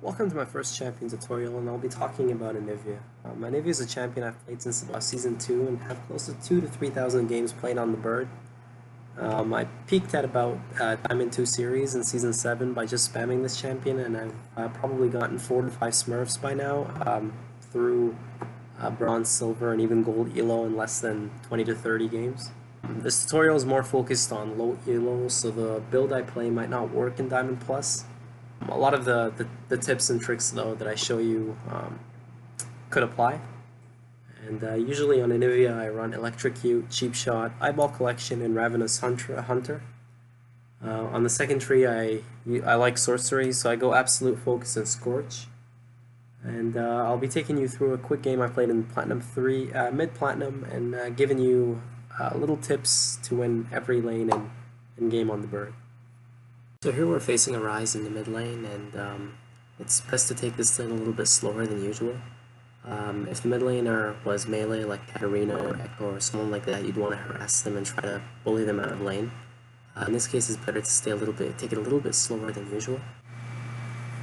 Welcome to my first champion tutorial, and I'll be talking about Anivia. Anivia is a champion I've played since about Season 2 and have close to 2 to 3,000 games played on the bird. I peaked at about Diamond 2 series in Season 7 by just spamming this champion, and I've probably gotten 4 to 5 Smurfs by now through Bronze, Silver, and even Gold ELO in less than 20 to 30 games. This tutorial is more focused on low ELO, so the build I play might not work in Diamond Plus. A lot of the tips and tricks though that I show you could apply. And usually on Anivia I run Electrocute, Cheap Shot, Eyeball Collection, and Ravenous Hunter. On the second tree I like Sorcery, so I go Absolute Focus and Scorch. And I'll be taking you through a quick game I played in Platinum 3, Mid-Platinum, and giving you little tips to win every lane and game on the bird. So here we're facing a Rise in the mid lane, and it's best to take this lane a little bit slower than usual. If the mid laner was melee like Katarina or Echo or someone like that, you'd want to harass them and try to bully them out of lane. In this case, it's better to take it a little bit slower than usual.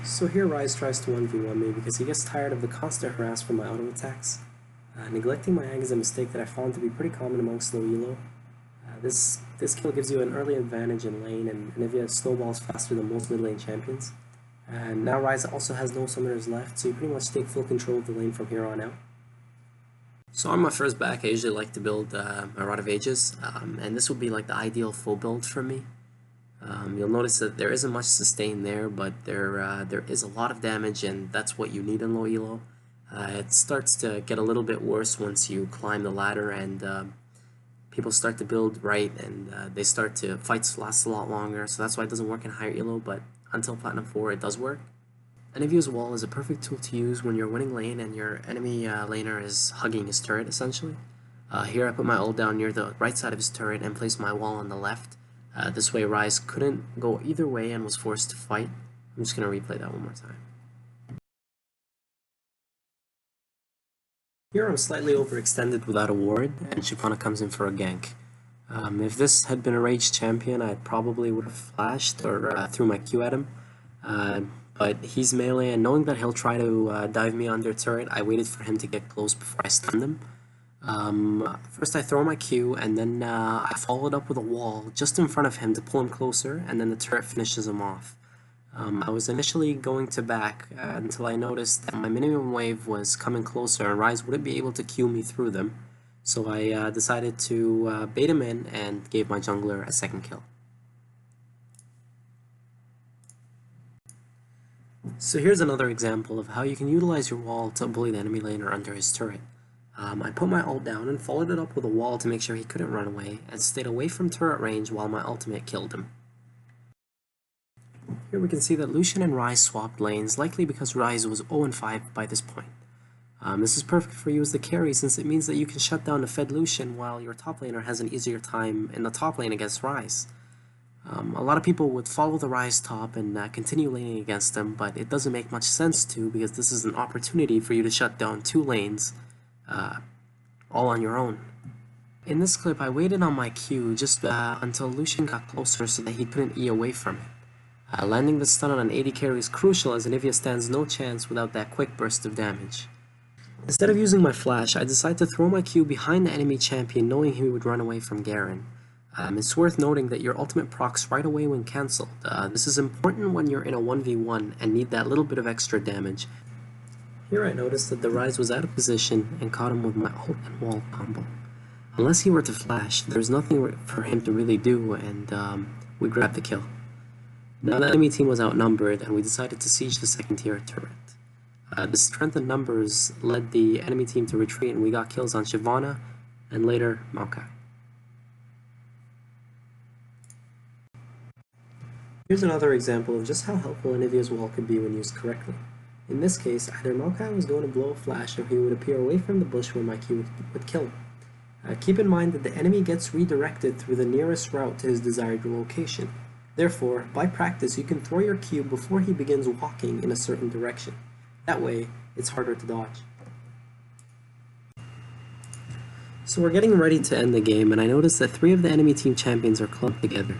So here Rise tries to 1v1 me because he gets tired of the constant harass from my auto attacks. Neglecting my ag is a mistake that I found to be pretty common amongst low elo. This kill gives you an early advantage in lane, and Anivia snowballs faster than most mid lane champions. And now Rise also has no summoners left, so you pretty much take full control of the lane from here on out. So on my first back, I usually like to build a Rod of Ages, and this would be like the ideal full build for me. You'll notice that there isn't much sustain there, but there is a lot of damage, and that's what you need in low elo. It starts to get a little bit worse once you climb the ladder and people start to build right, and fights last a lot longer, so that's why it doesn't work in higher elo, but until Platinum 4 it does work. Anivia's wall is a perfect tool to use when you're winning lane and your enemy laner is hugging his turret, essentially. Here I put my ult down near the right side of his turret and placed my wall on the left. This way Rise couldn't go either way and was forced to fight. I'm just going to replay that one more time. Here I'm slightly overextended without a ward, and Shyvana comes in for a gank. If this had been a ranged champion, I probably would have flashed or threw my Q at him. But he's melee, and knowing that he'll try to dive me under turret, I waited for him to get close before I stunned him. First I throw my Q, and then I followed up with a wall just in front of him to pull him closer, and then the turret finishes him off. I was initially going to back until I noticed that my minimum wave was coming closer and Rise wouldn't be able to Q me through them, so I decided to bait him in and gave my jungler a second kill. So here's another example of how you can utilize your wall to bully the enemy laner under his turret. I put my ult down and followed it up with a wall to make sure he couldn't run away, and stayed away from turret range while my ultimate killed him. Here we can see that Lucian and Rise swapped lanes, likely because Rise was 0-5 by this point. This is perfect for you as the carry, since it means that you can shut down the fed Lucian while your top laner has an easier time in the top lane against Rise. A lot of people would follow the Rise top and continue laning against them, but it doesn't make much sense to, because this is an opportunity for you to shut down 2 lanes all on your own. In this clip I waited on my Q just until Lucian got closer so that he couldn't E away from it. Landing the stun on an AD carry is crucial, as Anivia stands no chance without that quick burst of damage. Instead of using my flash, I decided to throw my Q behind the enemy champion, knowing he would run away from Garen. It's worth noting that your ultimate procs right away when cancelled. This is important when you're in a 1v1 and need that little bit of extra damage. Here I noticed that the Rise was out of position and caught him with my ult and wall combo. Unless he were to flash, there's nothing for him to really do, and we grabbed the kill. Now the enemy team was outnumbered, and we decided to siege the second tier turret. The strength in numbers led the enemy team to retreat, and we got kills on Shyvana and later Maokai. Here's another example of just how helpful Anivia's wall could be when used correctly. In this case, either Maokai was going to blow a flash or he would appear away from the bush where my Q would kill him. Keep in mind that the enemy gets redirected through the nearest route to his desired location. Therefore, by practice, you can throw your Q before he begins walking in a certain direction. That way, it's harder to dodge. So we're getting ready to end the game, and I notice that 3 of the enemy team champions are clubbed together.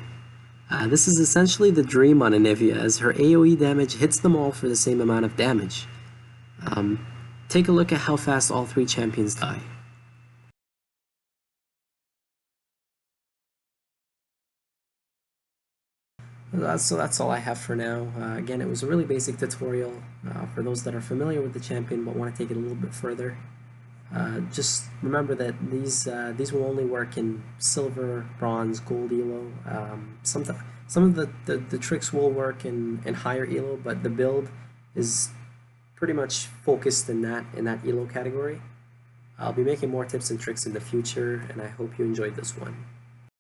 This is essentially the dream on Anivia, as her AoE damage hits them all for the same amount of damage. Take a look at how fast all 3 champions die. So that's all I have for now. Again, it was a really basic tutorial for those that are familiar with the champion but want to take it a little bit further. Just remember that these will only work in silver, bronze, gold ELO. Some of the tricks will work in higher ELO, but the build is pretty much focused in that ELO category. I'll be making more tips and tricks in the future, and I hope you enjoyed this one.